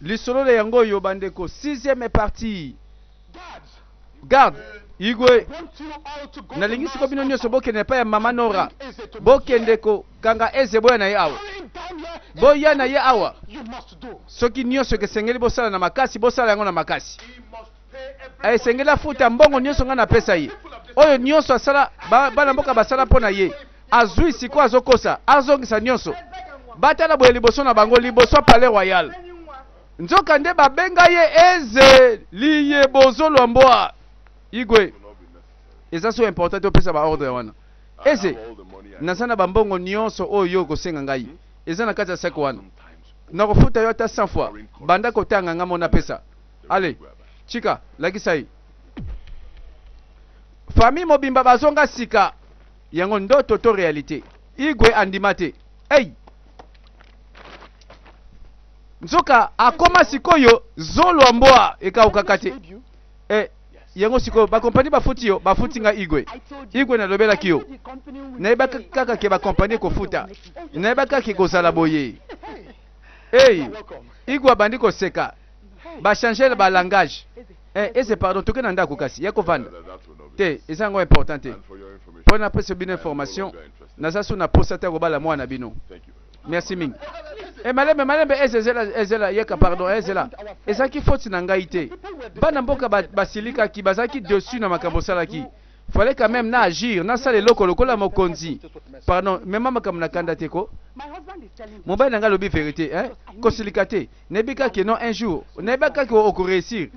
lisolo le yango yo bandeko 6e partie. Garde Igwe nalingi siko bino nyonso bokende pa ya mama Nora bokende ko kanga eze boya na ye awa boya na ye awa soki nyonso kesengeli bosala na makasi bosala yango na makasi esengeli afuta mbongo nyonso nga na pesa ye oyo nyonso asala bana mboka basala mpo na ye azwi siko azokosa azongisa nyonso batala boye liboso na bango liboso Palais Royal nzoka nde babenga ye eze liye bozolo mboa Igwe eza so important opesa ba ordre wana eze nasana bambongo nyonso oyo kosenga ngai eza na kati ya seko wana na kofuta yo ata 100 fois banda kotanga nga mona pesa allez chika lakisa yi famille mobimba bazonga sika yango ndoto to réalité Igwe andimate hey nzoka akoma sikoyo zolo mboa ekaukakate yango siko ba compagnie bafuti yo bafuti nga Igwe na lobela kiyo nayeba kaka ke ba compagnie kofuta nayeba kaka ke kozala boye hey Igwe abandi koseka ba changer ba langage ese pardon toke na ndako kasi yako vanda te ezango important te pona pesa bino information naza so na posa te kobala mwana bino merci mingi malembe ezela yeka pardon ezela ezaki faute na ngai te bana mboka basilika ki bazaki dessus na makambo salaki fallait quand même na agir na sala loko lokola mokonzi pardon même makambo na kanda te ko mobali na ngai lobi vérité kosilika te nebika ke non un jour nebika ke oko réussir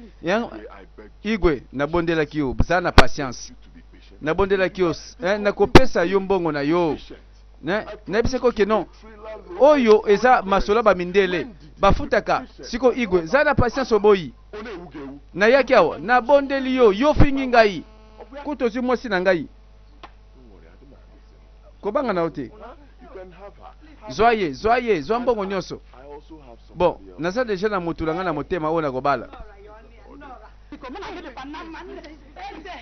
Igwe na bondela ki yo za na patience na bondela ki yo na kopesa yo mbongo na yo na biseko ke non oyo eza masola ba mindele bafutaka siko Igwe za na patience oboyi na yaki awa na bondeli yo fingi ngai kuto zi mosi na ngai kobanga na ote zwa mbongo nyonso bon naza deja na mutula nga na motema oyo na kobala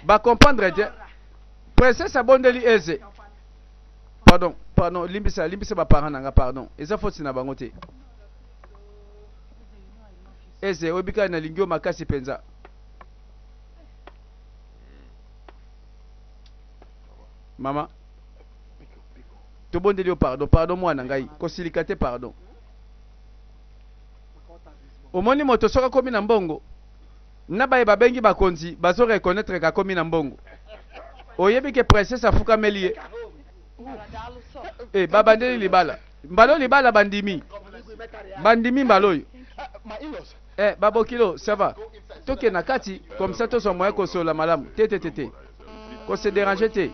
ba comprendre te princesse abondeli eze pardon limbisa ba parents nanga pardon eza faute na bango te eze obika na lingio makasi penza mama tobondeli yo pardon mwana ngai kosilika te pardon omoni moto soka komi na mbongo na baye babengi bakonzi bazo reconnaître ka komi na mbongo oyebi ke princesse afukameli ye babandeli libala mbalo libala bandimi mbalo yo babokilo ça va toke na kati comme ça tozo moyen kosola malamu te ko se déranger te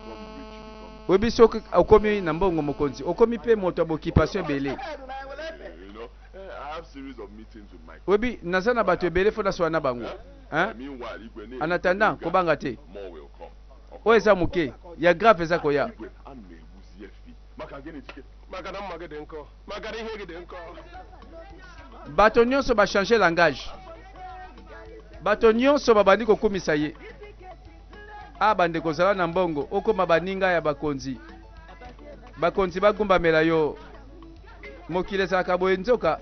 oyebi soki okomi na mbongo mokonzi okomi pe moto abokipation ebele oyebi naza na bato ebele fo naswana bango en attendant kobanga te oyo eza moke ya grave eza koya bato nyonso bachange langage bato nyonso babandi kokumisa ye bande kozala na mbongo okoma baninga ya bakonzi bagumbamela yo mokili ezalaka boye nzoka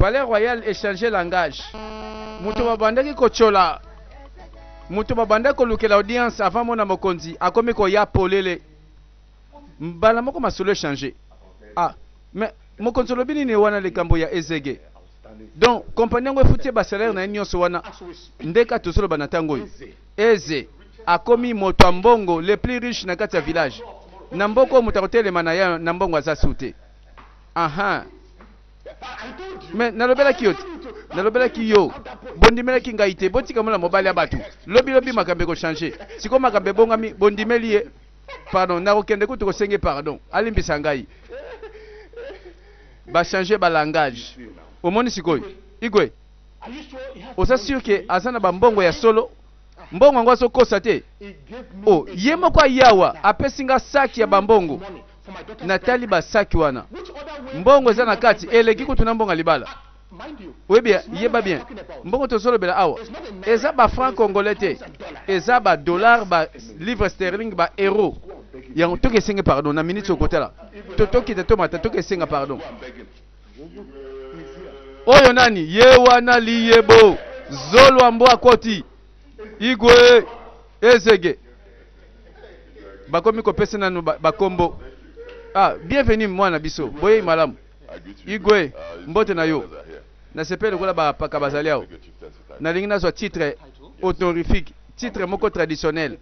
Palais Royal échanger langage mutu babandaki kochola mutu babandaki kolukela audience avant mona mokonzi akomi koya polele mbala moko masolo changer mais mokonzi lobi nini wana likambo ya ezege donc compagnie yango efuti ba salaire na nyonso wana ndeka tosolo bana tango eze akomi moto ya mbongo le plus riche na kati ya village na mboko moto akotelema na ya na mbongo aza sute mais nalobelaki yo bondimelaki ngai te botika mola mobali ya bato lobi makambe ko changer siko makambe bongami bondimeli ye pardon nakokende kutu kosenge pardon alimbisa ngai ba changer ba langage omoni sikoyo Igwe oza sûr que azana ba mbongo ya solo mbongo yango azokosa te ye moko yawa apesinga saki ya bambongo natali basaki wana mbongo eza na kati eleki kutu na mbongo libala Oui bien, yeba bien. Mbongo tozolo bela awa. Eza ba franc congolais te. Eza ba dollar, ba livre sterling, ba euro. Yango toke senga pardon na minute au côté là. Toki te tomata toke senga pardon. Oyo nani? Ye wana liyebo. Zolo ambo akoti. Igwe ezege. Bakomi kopesa nanu bakombo. Ah, bienvenue mwana biso. Boye malamu. Igwe mbote na yo. Na sepele kola ba paka bazali awo. Na lingi nazo titre honorifique, titre moko traditionnel.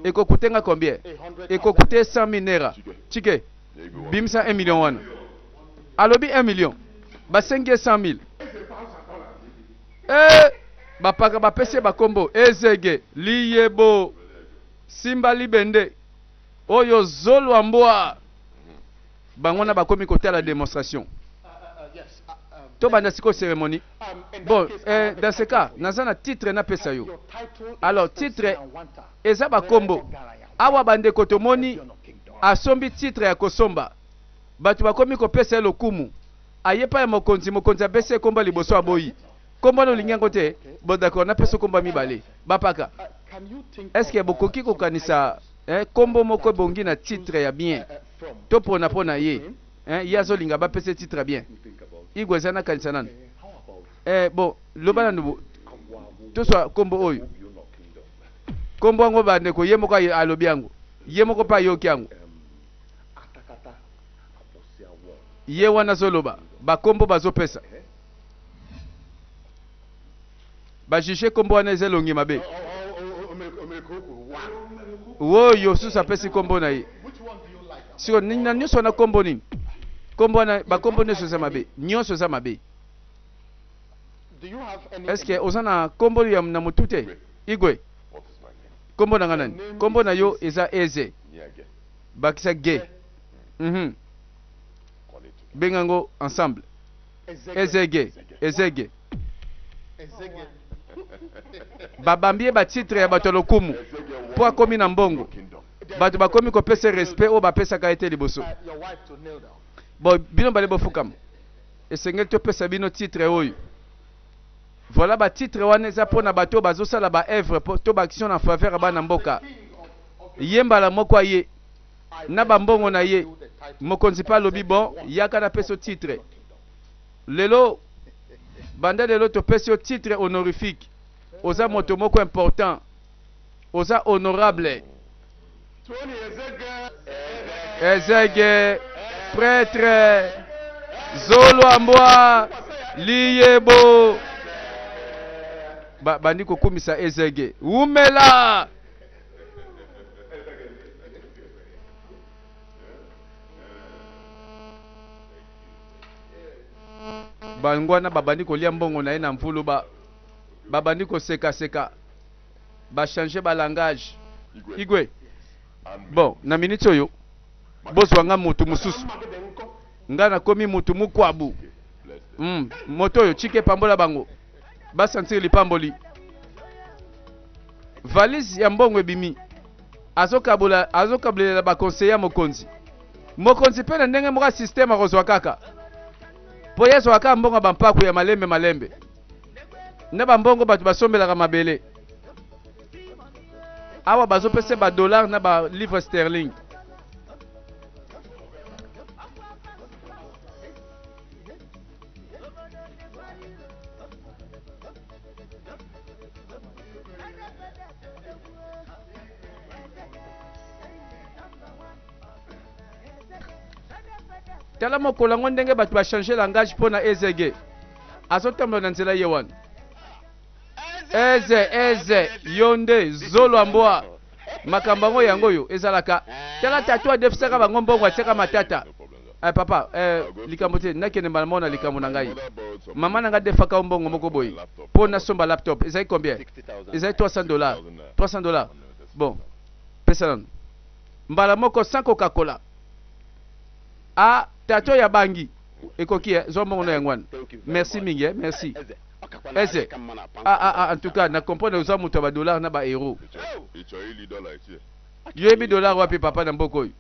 Eko kutenga combien? Eko coûter 100 000 naira. Chike. Bimsa 1 million wana. Alobi 1 million. Ba 100 000. Ba paka ba pese ba kombo ezege liyebo Simba libende oyo zolo amboa bangona bakomi kotala la démonstration. To banda siko cérémonie. Bon, dans ce cas, nazana titre na pesa yo. Alors titre eza ba kombo. Awa bande kotomoni asombi titre ya kosomba. Batu bakomi ko pesa lokumu. Ayepa ya mokonzi abese komba liboso aboyi. Komba no linyango te. Bon d'accord, na pesa komba mibale. Bapaka. Est-ce que bokoki ko kanisa kombo moko bongi na titre ya bien. To pona ye. Yazo linga ba pesa titre bien. Igwe zana kanisa nan. Bon, loba na nubu. To so kombo oyo. Kombo ngo bande ko yemoko alobi yango. Yemoko pa yoki yango. Ye wana zoloba. Ba kombo bazo pesa. Ba jije kombo wana ezelongi mabe. Woyo susa pesi kombo na ye. Sio nina nyuso na kombo nini? Kombo na ba kombo ne susa mabe. Nyuso za mabe. Est-ce que ozana kombo ya na mutute? Igwe. Kombo na nani? Kombo na yo eza eze. Bakisa ge. Bengango ensemble. Ezege. Ezege. Babambie ba titre ya batolokumu. Po akomi na mbongo. Batu bakomi ko pesa respect o ba pesa ka ete liboso. Bon, bino bale bofukam. Esengel to pesa bino titre oyo. Voilà ba titre wana eza pona bato bazo sala ba œuvre to ba action en faveur ba na mboka. Yemba la moko ye. Na ba mbongo na ye. Mokonzi pa lobi bon, yaka na peso titre. Lelo banda lelo to peso titre honorifique. Oza moto moko important. Oza honorable. Ezege prêtre Zolo amboa liyebo bandi kokumisa ezege umela bangwana babandi kolia mbongo na ye na mvulu babandi koseka ba changer ba langage igwe bon na minute oyo boss wanga mutu mususu ngana komi mutu mukwabu moto oyo chike pambola bango ba sentir lipamboli valise ya mbongo ebimi azokabulela ba conseiller mokonzi pe na ndenge moka système akozwa kaka po yeso aka mbongo bampaku ya malembe na bambongo batu basombelaka mabele awa bazopesa ba dollar na ba livre sterling. Tala mokolo ngo ndenge batu ba changer langage pona ezege azotambola na nzela ye wana eze yonde zolo amboa makambo ngo yango yo ezalaka tala tatu adefisaka bango mbongo aseka matata papa likambo te nakene mona likambo na ngai mama na nga defaka mbongo moko boyi pona somba laptop ezali combien ezali $300 $300 bon pesa non mbala moko sans Coca-Cola tato ya bangi ekoki zo mbongo na yangwana merci mingi merci eze en tout cas na comprendre oza muto ba dollar na ba euro yebi dollar wapi papa na mboko oyo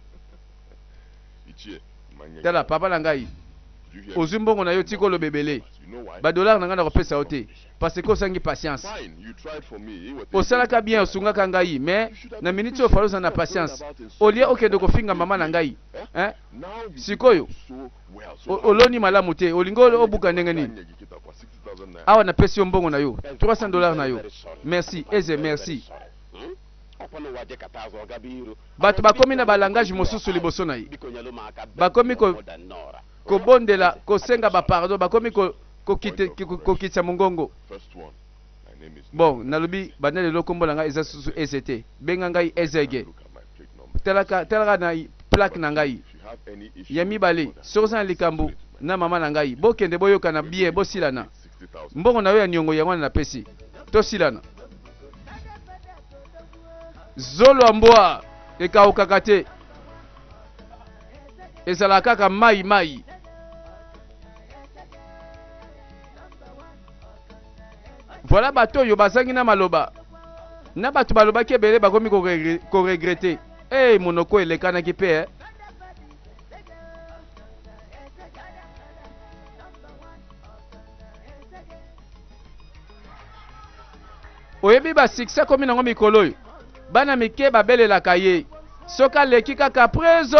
tala papa na ngai ozwi mbongo na yo tika oloba ebele badollar na ngai na kopesa yo te parce que osangi patience osalaka bien osungaka ngai mais na minute oyo fali ozala na patience olie okende kofinga mama na ngai sikoyo oloni malamu te olingi obuka ndenge nini awa napesi yo mbongo na yo $300 na yo merci eze merci bato bakomi na balangage mosusu liboso na ye bakomi kobondela kosenga bapardon bakomi kokitisa mongongo bon nalobi banda lelo kombo na ngai eza susu eze te benga ngai ezege talaka na plaque na ngai ya mibale soki oza na likambo na mama na ngai bokende boyokana bien bosilana mbongo na yo ya niongo yango wana napesi tosilana zolo ya mbwa ekawukaka te ezalaka kaka mai voilà bato oyo bazangi na maloba na bato balobaki ebele bakomi koregrete monoko elekanaki mpe oyebi basuccès komi nango mikolo oyo bana mike babelelaka ye soki aleki kaka prezo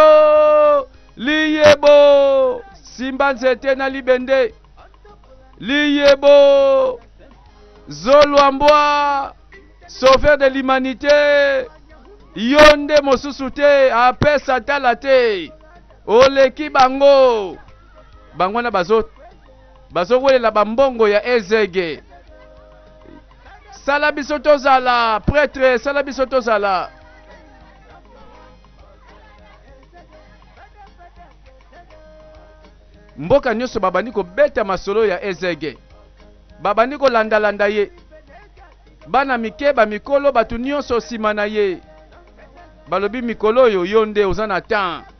liyebo simba nzete na libende liyebo zolwa mbwa sauveur de l'humanité yo nde mosusu te apesa tala te oleki bango wana bazowelela bambongo ya ezege sala biso tozala prêtre sala biso tozala mboka nyonso babandi kobeta masolo ya ezege babandi kolandalanda ye bana mike bamikolo bato nyonso nsima na ye balobi mikolo oyo yo nde oza na temps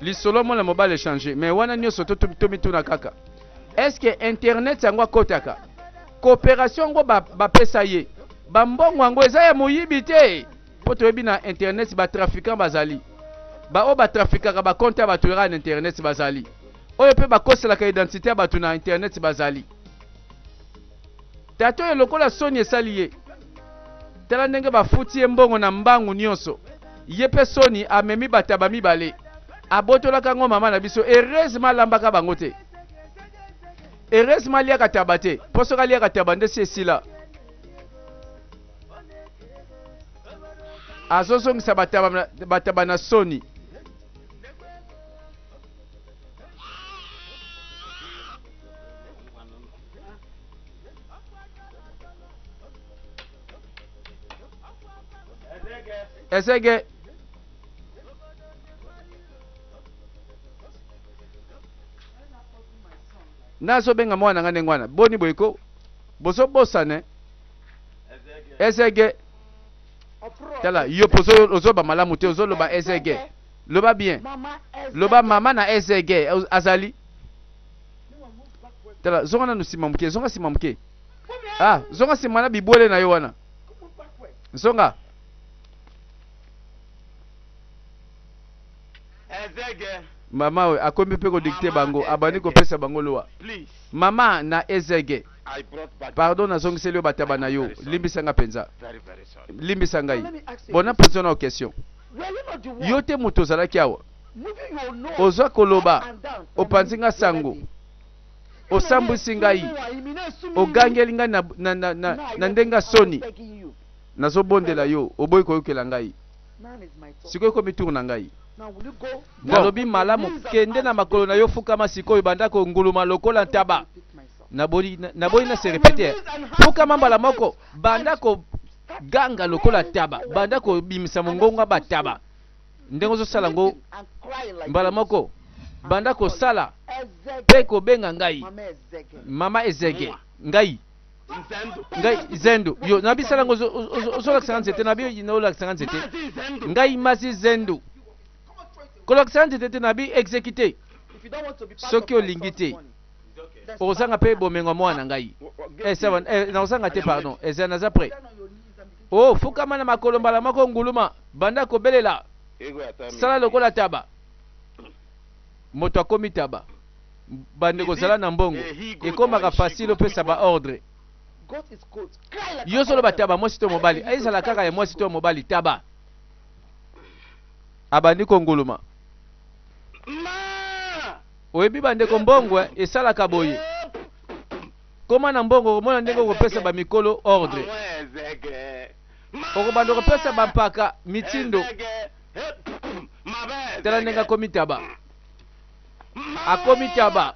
lisolo mona mobile changer mais wana nyonso tomituna kaka est-ce que internet yango akotaka coopération yango bapesa ye bambongo yango eza ya moyibi te po toyebi na internet batrafiquant bazali oyo batrafikaka bakonte ya bato yaka na internet bazali oyo mpe bakoselaka identité ya bato na internet bazali tato oyo lokola soni esali ye tala ndenge bafuti ye mbongo na mbangu nyonso ye mpe soni amemi bataba mibale abotolaka ngo mama na biso heureusement alambaka bango te heureusement aliaka taba te mpo soki aliaka taba nde si esila azozongisa bataba na soni ezege nazobenga mwana nga ndenge wana boni boyeko bozobosane ezege tala yo pozo ozoba malamu te ozoloba ezege loba bien loba mama na ezege azali tala zonga nanu nsima moke zonga nsima moke zonga nsima na bibwele na yo wana zonga mama we akomi mpe kodikte bango abandi kopesa bango lowa mama na ezege pardon nazongiseli yo bataba na yo limbisanga mpenza limbisa ngai bona mpozo na question yo te moto ozalaki awa ozwa koloba opanzi nga sango osambwisi ngai ogangeli ngai na ndenga soni nazobondela yo oboyi koyokela ngai sikoyo komi tour na ngai nalobi malamu kende na makolo na yo fukama sikoyo bandako nguluma lokola ntaba naboli na se répéter fukama mbala moko bandako ganga lokola taba bandako bimisa mongonga bataba ndengo zosala ngo mbala moko bandako sala pe kobenga ngai mama ezege ngai zendo yo nabisala ngo ozolakisa nzete nabi nolakisa nzete ngai masi zendo kolakisa nzete te nabi exécuté soki olingi te ozanga pe bomengo mwana ngai naozanga te pardon eza naza prêt fukama na makolo mbala moko nguluma banda kobelela sala lokola taba moto akomi taba bandeko zala na mbongo ekomaka facile opesa ba ordre yo solo bataba mwasi to mobali aizala kaka ya mwasi to mobali taba abandi konguluma oyebi bandeko mbongo esalaka boye koma na mbongo komona ndenge okopesa bamikolo ordre okobanda okopesa bampaka mitindo tala ndenge akomi taba akomi taba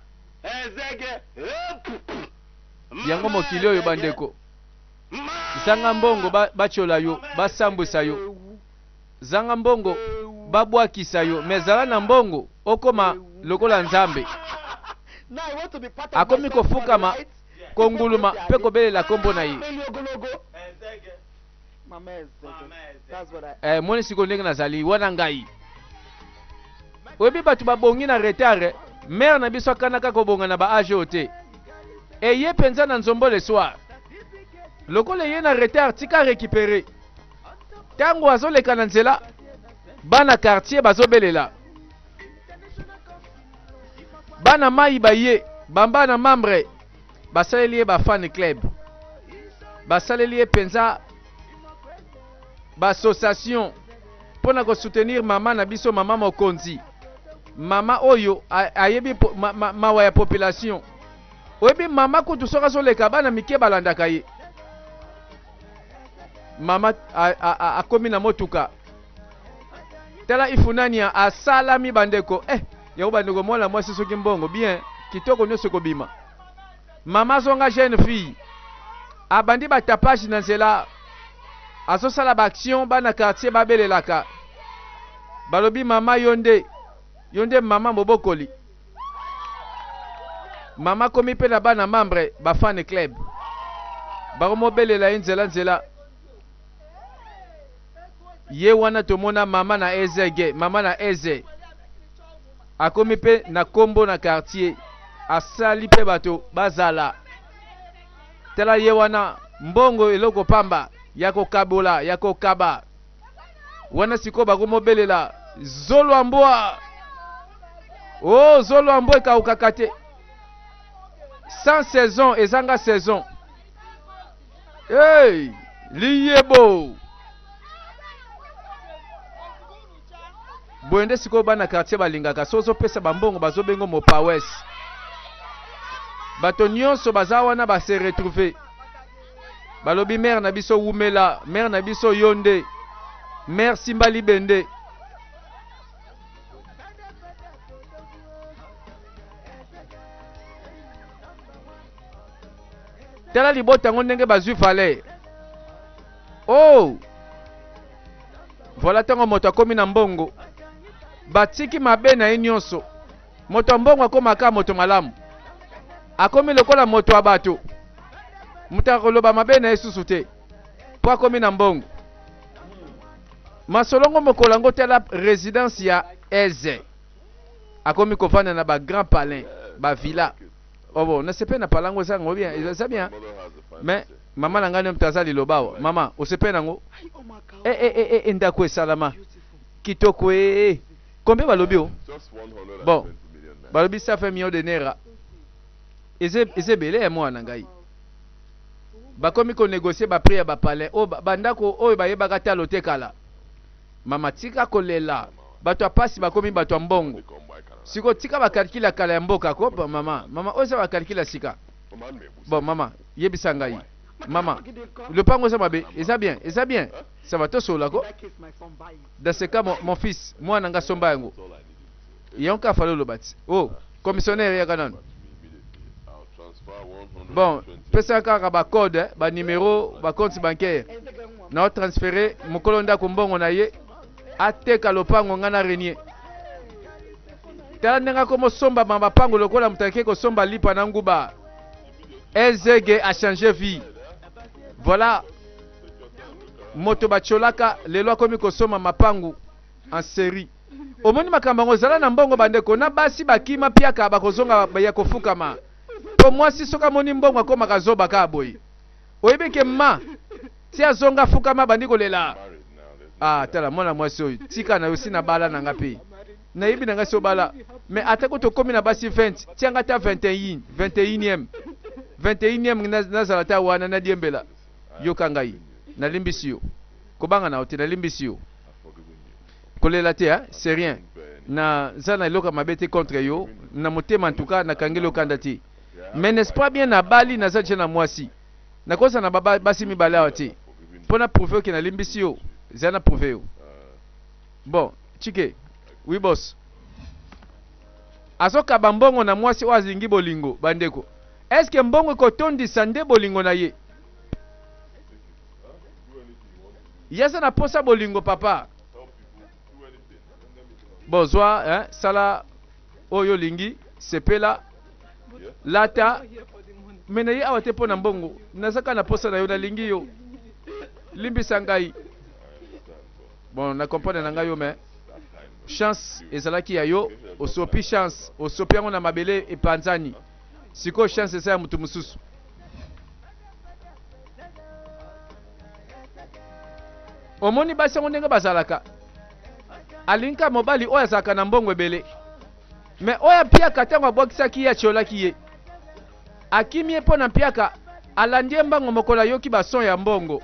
yango mokili oyo bandeko zanga mbongo bachola yo basambwisa yo zanga mbongo babwakisa yo mezala na mbongo okoma lokola nzambe akomi kofukama konguluma pe kobelela kombo na ye moni siko ndenge nazali wana ngai oyebi bato babongi na retard mare na biso akanaka kobonga na baage oyo te eye mpenza na nzombo le soir lokola eye na retard tika récupéré ntango azoleka na nzela bana quartier bazobelela bana mai baye bambana membre basaleli ye bafan club basaleli ye mpenza baassociation mpona kosoutenir mama na biso mama mokonzi mama oyo ayebi mawa ya population oyebi mama kutu soki azoleka bana mike balandaka ye mama akomi na motuka tala ifunani asalami bandeko yango bandeko mwana mwasi soki mbongo bien kitoko nyonso kobima mama azonga jeune fille abandi batapage na nzela azosala baaction bana quartier babelelaka balobi mama yo nde mama mobokoli mama komi mpe na bana membre bafan club bakomobelela ye nzela ye wana tomona mama na ezege mama na eze akomi mpe na kombo na quartier asali mpe bato bazala tala ye wana mbongo eloko pamba ya kokabola ya kokaba wana siko bakomobelela zolo ambwa zolo ambwa ekaukaka te sans saison ezanga saison liyebo boye nde sikoyo bana quartier balingaka so ozopesa bambongo bazobengo mopawes bato nyonso baza wana base retrouve balobi mare na biso wumela mare na biso yonde mare simba libende tala libota yango ndenge bazwi valeur voilà ntango moto akomi na mbongo batiki mabe na ye nyonso moto ya mbongo akomaka moto malamu akomi lokola moto ya bato moto akoloba mabe na ye susu te mpo akomi na mbongo masolongo mokolo yango tala résidence ya eze akomi kovanda na bagrand palin bavilla nasepe na palango ezango bien eza bien mais mama na ngai moto aza liloba awa mama osepe nango ndako esalama kitoko combien balobi bon balobi ça fait million de naira ezebele ya mwana ngai bakomi konégocier baprix ya bapalais bandako oyo bayebaka talo te kala mama tika kolela bato apasi bakomi bato ya mbongo siko tika bakalkila kala ya mboka ko mama oyo eza bakalkila sika bon mama yebisa ngai mama lopango eza mabe eza bien ça va tosola ko dans ce cas mon fils mwana nga somba yango yonka falo lobati commissionnaire ya kanano bon pesa kaka ba code ba numéro ba compte bancaire na transférer mokolo ndako mbongo na ye ateka lopango ngana renier tala ndenga komo somba mapango lokola mutake ko somba lipa na nguba ezege a changé vie voilà moto bacholaka lelo akomi kosoma mapangu en série omoni makambo yango ezala na mbongo bandeko na basi bakima piaka bakozonga ya kofukama po mwasi soka moni mbongo akomaka zoba ka boye oyebi ke ma ti azonga fukama bandi kolela Ah, tala mwana mwasi oyo tika na yo si na bala na nga pe nayebi na nga si obala mais atako tokomi na basi 20 tianga ta 21e nazala ta wana nadiembela yoka ngai nalimbisi yo kobanga na yo te nalimbisi yo kolela te c'est rien na za na eloko mabe te contre yo na motema en tout cas nakangeli okanda te mais n'est-ce pas bien na bali naza je na mwasi nakosa na basi mibale awa te mpona prouve oke nalimbisi yo eza na prouve yo bon chike oui boss azokaba mbongo na mwasi oyo azingi bolingo bandeko est ce que mbongo ekotondisa nde bolingo na ye yasa na posa bolingo papa bozwa sala oyo lingi sepela lata mena ye awa te mpo na mbongo nazaka na posa na yo nalingi yo limbisa ngai bon na comprendre na ngai yo mais chance ezalaki ya yo osopi chance osopi yango na mabele epanzani sikoyo chance eza ya mutu mosusu omoni basi yango ndenge bazalaka alinga mobali oyo azalaka na mbongo ebele mais oyo apiaka ntango abwakisaki ye atiolaki ye akimi ye mpo na mpiaka alandi ye mbango mokolo ayoki bason ya mbongo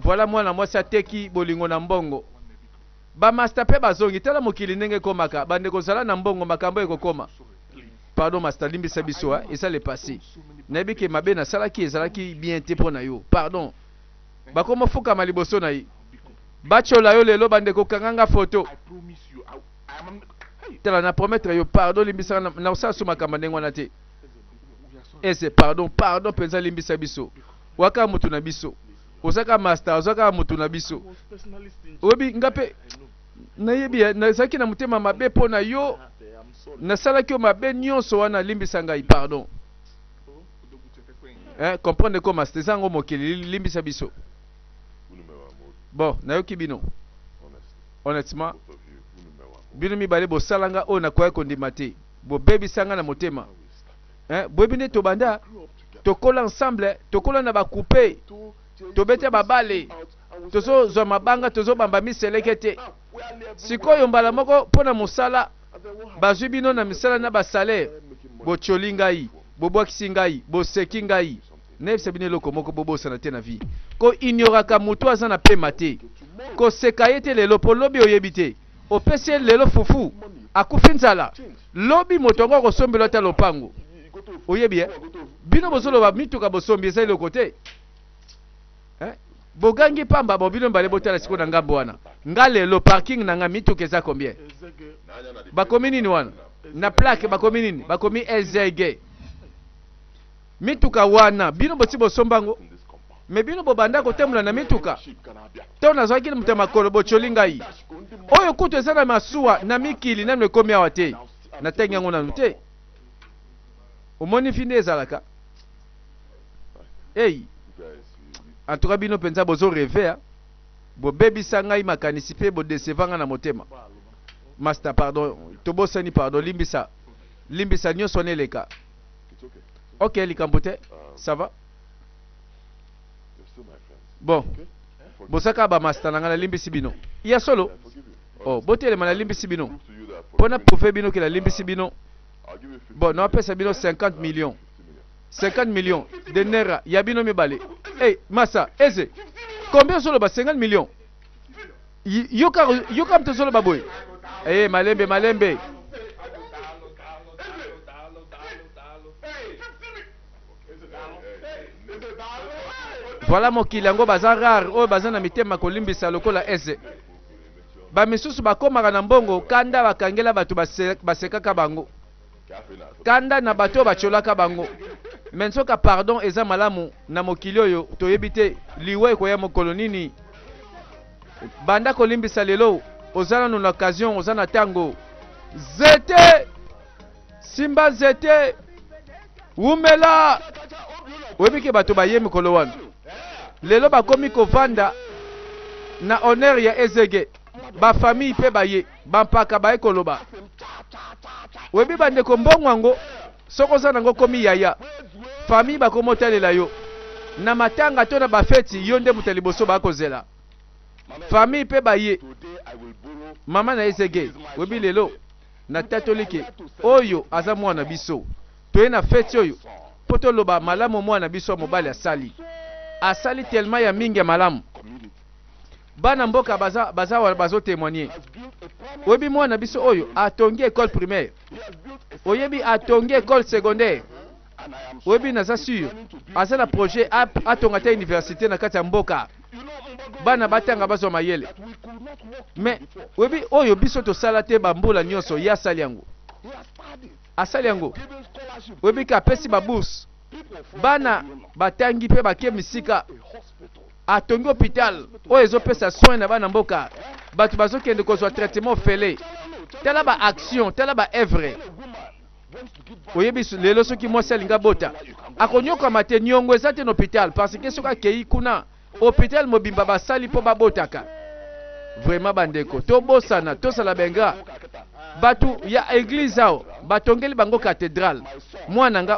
voilà mwana mwasi ateki bolingo na mbongo bamaster mpe bazongi tala mokili ndenge ekomaka bandeko kozala na mbongo makambo ekokoma pardon master limbisa biso eza le passé nayebi ke mabe nasalaki ezalaki bien te mpo na yo pardon bakomofukama liboso na ye batyola yo lelo bandeko kanganga foto tala na promettre yo pardon limbisaka na osala so makambo ndenge wana te ese pardon mpenza limbisa biso waka mutu na biso ozaka master ozaka mutu na biso oyebi nga mpe nayebi nazalaki na motema mabe mpo na yo nasalaki yo mabe nyonso wana limbisa ngai pardon comprendre ko master eza yango mokili limbisa biso bon nayoki bino honnêtement bino mibale bosalanga oyo nakoya kondima te bobebisanga na motema boyebi nde tobanda tokola ensemble tokola na bakoupe tobete babale tozozwa mabanga tozobamba miseleke te sikoyo mbala moko mpo na mosala bazwi bino na misala na basalaire botyoli ngai bobwakisi ngai boseki ngai nayebisa bino eloko moko bobosana te na vie ko ignoraka motu aza na pema te koseka ye te lelo mpo lobi oyebi te opesi ye lelo fufu akufi nzala lobi moto yango akosombela ata lopango oyebi bino bozoloba mituka bosombi eza eloko te bogangi pamba bobino mbale botala siko na ngambo wana nga lelo parking na nga mituka eza combien bakomi nini wana na plaque bakomi nini bakomi ezege mituka wana bino boti bosombango me bino bobanda kotembola na mituka to nazwaki na moto makolo botyoli ngai oyo kutu eza na masuwa na mikili nano ekomi awa te na ntangi yango nanu te omoni fi nde ezalaka ei en tout cas bino mpenza bozo reve bobebisa ngai makanisi mpe bodesevanga na motema master pardon tobosani pardon limbisa nyonso neleka ok likambo te ça va bon bosaka bamaster na ngai nalimbisi bino ya solo botelema nalimbisi bino mpona prouve bino ke nalimbisi bino bon naopesa bino 50 millions 50 millions de naira ya bino mibale masa eze combien soloba 50 millions yoka mte soloba boye malembe voilà mokili yango baza rare oyo baza na mitema kolimbisa lokola eze bamisusu bakomaka na mbongo kanda bakangela bato basekaka bango kanda na bato oyo batyolaka bango me soka pardon eza malamu na mokili oyo toyebi te liwa ekoya mokolo nini banda kolimbisa lelo oza nanu na occasion oza na ntango zete simba zete umela oyebi ke bato baye mikolo wana lelo bakomi kovanda na honneur ya ezege bafamille mpe baye bampaka baye koloba oyebi bandeko mbongo yango soko oza nango komi yaya famille bakomotalela yo na matanga to na bafeti yo nde moto liboso bakozela famille pe baye mama na ezege webi lelo na tatolike oyo aza mwana biso toye na feti oyo po toloba malamu mwana biso mobali asali tellement ya mingi ya malamu bana mboka bazo témoigner webi mwana biso oyo atongi école primaire oyebi atongi école secondaire webi naza sûr aza na projet atonga te université na kati ya mboka bana batanga bazwa mayele mais webi oyo biso tosala te bambula nyonso ya asali yango webi ka pesi ba bourse bana batangi pe bake misika atongi hôpital oyo ezopesa soin na bana mboka bato bazokende kozwa traitement fele tala ba action tala ba œuvre oyebi lelo soki mwasi alinga bota akonyokama te niongo eza te na hôpital parce que soki akei kuna hôpital mobimba basali mpo babotaka vraiment bandeko tobosana tosala benga bato ya église ao batongeli bango cathédrale mwana nga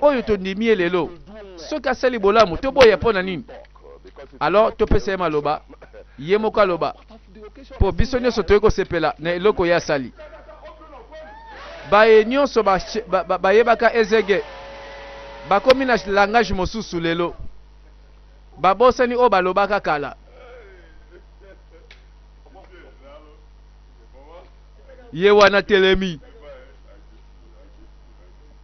oyo tondimi ye lelo soki asali bolamu toboya mpo na nini alors topesa ye maloba ye moko aloba mpo biso nyonso toyei kosepela na eloko ye asali baye nyonso bayebaka ezege bakomi na langage mosusu lelo babosani oyo balobaka kala ye wana telemi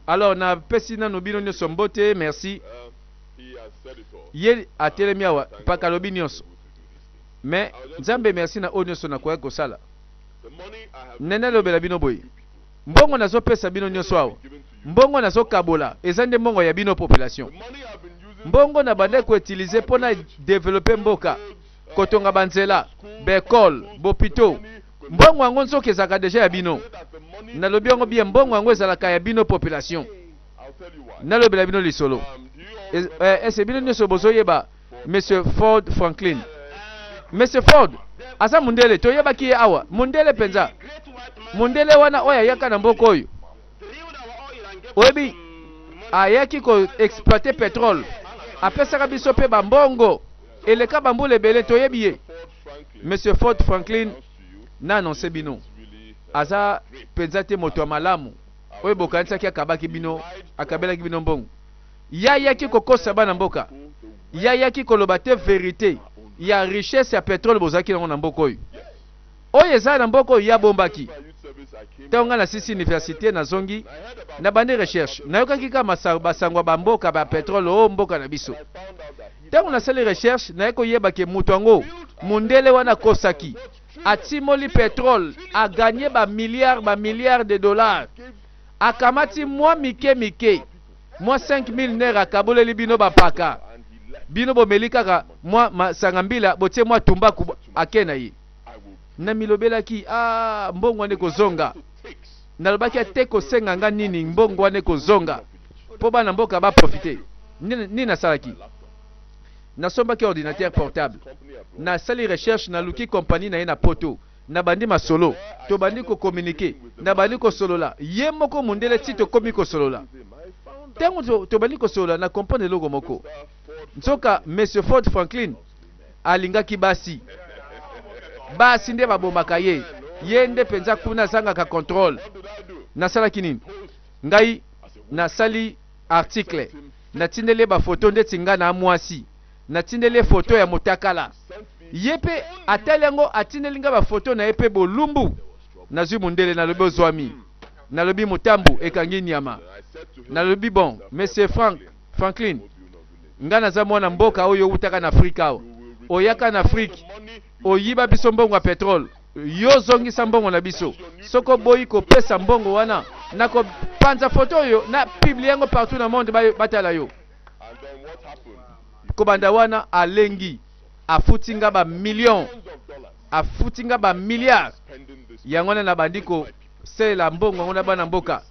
alors na pesi nano bino nyonso mbote merci ye atelemi awa mpaka alobi nyonso mais nzambe merci na oyo nyonso nakoki kosala nene alobela bino boye mbongo nazopesa bino nyonso awa mbongo nazokabola eza nde mbongo ya bino population mbongo na bande koutilize mpo na développer mboka kotonga banzela baekole bopito mbongo yango nzoki ezalaka deja ya bino nalobi yango bien mbongo yango ezalaka ya bino population nalobela bino lisolo ese bino nyonso bozoyeba monsieur Ford Franklin monsieur Ford aza mundele toyebaki ye awa mundele mpenza mundele wana oyo ayaka na mboka oyo oyebi ayaki koexploite pétrole apesaka biso mpe bambongo eleka bambula ebele toyebi ye monsieur Ford Franklin na anonse bino aza mpenza te moto ya malamu oyo bokanisaki akabelaki bino mbongo yayaki kokosa bana mboka yayaki koloba te vérité ya richesse ya pétrole bozalaki nango na mboka oyo eza na mboka oyo yabombaki ntango nga na sisi université nazongi na bande recherche nayokaki kaka basangwa bamboka ba pétrole oyo mboka na biso ntango nasali recherche naye koyebake moto yango mundele wana kosaki atimoli pétrole aganye bamilliard de dollars akamati mwa mike mwa 5000 nere akaboleli bino bapaka bino bomeli kaka mwa masanga mbila botie mwa tumbaku ake na ye na milobelaki mbongo wane kozonga nalobaki ate kosenga nga nini mbongo wane kozonga mpo bana mboka baprofite nini nasalaki nasombaki ordinateur portable nasali recherche naluki kompani na ye na poto nabandi masolo tobandi kokommunike nabandi kosolola ye moko mundele ti tokomi kosolola ntango tobandi kosolola na comprendre eloko moko nzoka monsieur Ford Franklin alingaki basi nde babombaka ye nde mpenza kuna azangaka contrôle nasalaki nini ngai nasali article natindeli bafoto ndeti nga na mwasi natindeli foto ya motakala ye mpe atali yango atindeli nga bafoto na ye mpe bolumbu nazwi mundele nalobi ozwami nalobi motambu ekangi nyama nalobi bon monsieur Franklin nga naza mwana mboka oyo outaka na Afrika awa oyaka na Afrique oyiba biso mbongo ya pétrole yo zongisa mbongo na biso soko boyi kopesa mbongo wana na kopanza foto oyo na publie yango partout na monde batala yo kobanda wana alengi afutinga ba million afutinga ba milliard yango na bandi ko sela mbongo ngona bana mboka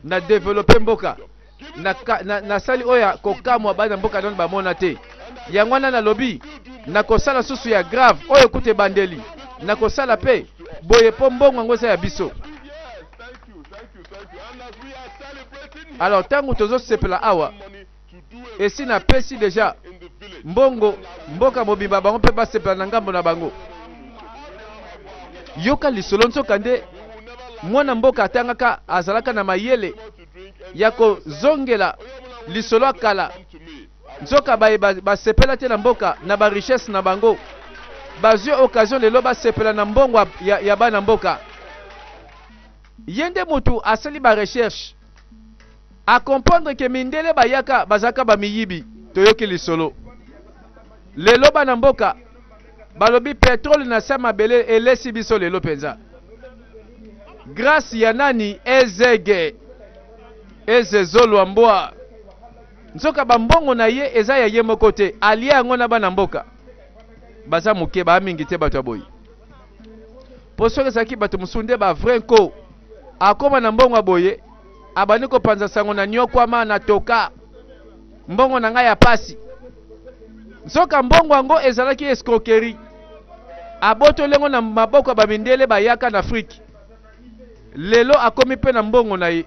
na développer mboka na sali oya kokamwa bana mboka don bamona te yango na lobby na kosala susu ya grave oyo kute bandeli na kosala pe boye po mbongo ngo ya biso. Alors tango tozo sepela awa esi na pesi déjà mbongo mboka mobimba bango mpe basepela na ngambo na bango. Yoka lisolo nzoka nde mwana mboka atangaka azalaka na mayele ya kozongela lisolo akala. Nzoka baye basepela te na mboka na ba richesse na bango. Bazwi occasion lelo basepela na mbongo ya bana mboka. Yende mutu asali ba recherche a comprendre que mindele bayaka bazaka ba miyibi toyoki lisolo. Lelo bana mboka balobi pétrole na sa mabele elesi biso lelo penza. Grâce ya nani ezege ezezolo mbwa. Nzoka bambongo na ye eza ya ye moko te alia yango na bana mboka. Baza muke ba mingi te bato boyi. Poso ezaki bato musunde ba vrai ko akoma na mbongo aboye abani ko panza sango na nyokwama na toka mbongo na ngai ya pasi. Nzoka mbongo yango ezalaki escroquerie. Aboto lengo na maboko ba mindele bayaka na Afrique. Lelo akomi pe na mbongo na ye.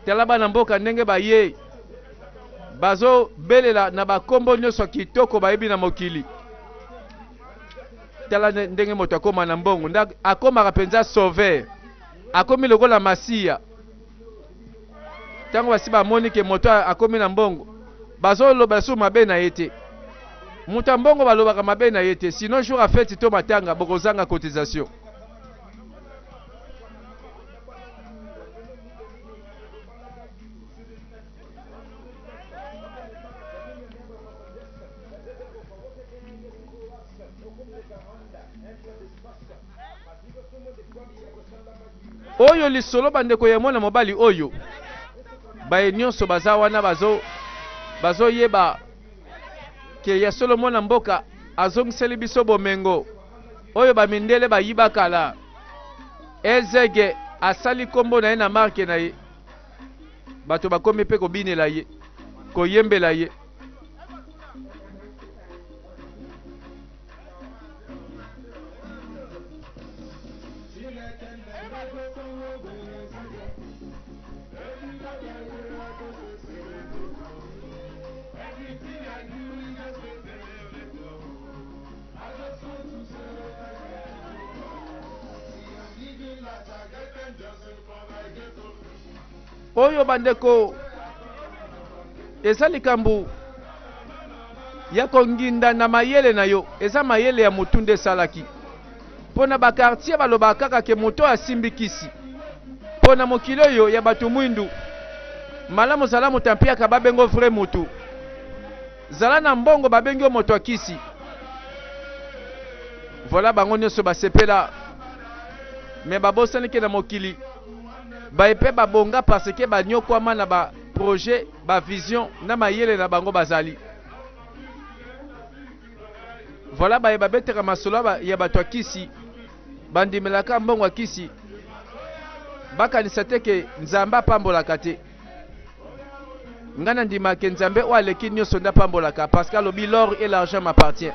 Tala bana mboka ndenge baye bazo belela na bakombo nyonso kitoko bayebi na mokili. Tala ndenge moto akoma na mbongo nda akoma penza sauver akomi lokola masia. Tango basi bamoni ke moto akomi na mbongo bazo loba su mabe na yete muta mbongo balobaka mabe na yete sinon jour à fête to matanga bokozanga cotisation. Oyo lisolo bandeko ya mwana mobali oyo baye nyonso baza wana bazo yeba ke ya solo mwana mboka azongiseli biso bomengo oyo bamindele bayiba kala. Ezege asali kombo na ye na marke na ye bato bakomi pe kobinela ye koyembela ye. Oyo bandeko eza likambu ya konginda na mayele na yo eza mayele ya mutunde salaki. Pona ba quartier baloba kaka ke moto asimbikisi. Pona mokilo yo ya batu mwindu malamu salamu tampiaka babengo vrai mutu. Zala na mbongo babengo moto akisi. Voilà bango nyonso basepela me babosani ke na mokili. Baepe babonga parce que banyokwama na ba projet ba vision na mayele na bango bazali. Voilà baye babeteka masolo ya bato akisi bandimelaka mbongo akisi bakanisa te ke nzambe apambolaka te. Ngana ndima ke nzambe o aleki nyonso nda pambolaka parce que alobi l'or et l'argent m'appartient.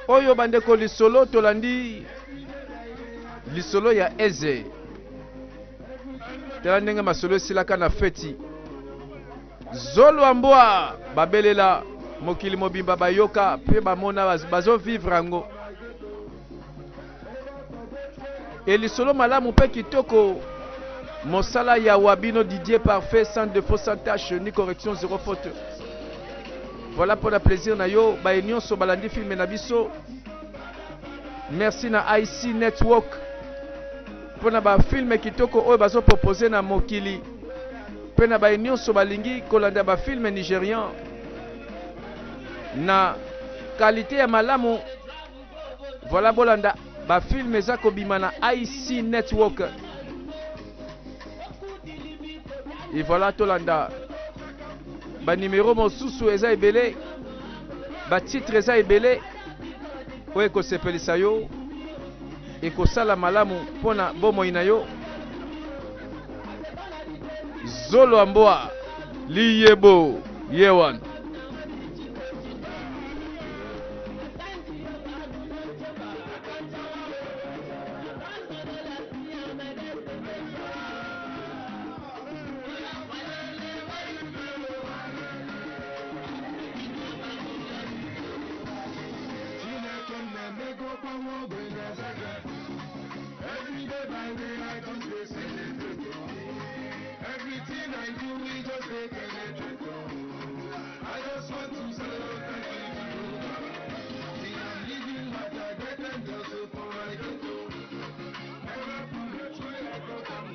Oyo bandeko lisolo tolandi lisolo ya eze. Tela ndenge masolo silaka na feti. Zolo ambwa babelela mokili mobimba bayoka pe bamona bazo vivre ango. Et lisolo malamu pe kitoko mosala ya wabino Didier parfait sans défaut sans tâche ni correction zéro faute. Voilà pour le plaisir na yo ba nyonso balandi film na biso. Merci na IC Network pour na ba film kitoko oyo bazo proposer na mokili. Pe na ba nyonso balingi kolanda ba film nigérian na qualité ya malamu. Voilà bolanda ba film eza kobima na IC Network. Et voilà tolanda banimero mosusu eza ebele, batitre eza ebele oyo ekosepelisa yo, ekosala malamu mpona bomoi na yo. Zolo Amboa Liyebo Yewan. Everything I do, we just take it. I just want to celebrate you. I'm living like I get them just so for my ghetto. Never forget where I got them.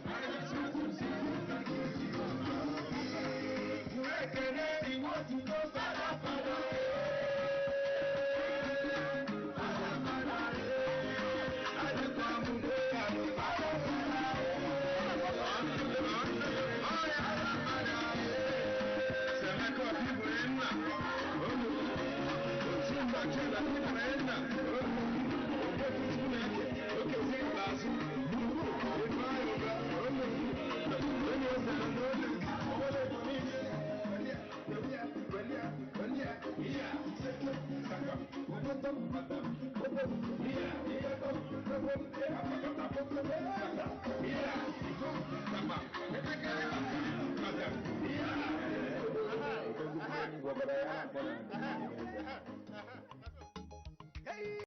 I just want to celebrate you. Where can anyone to go for Yeah.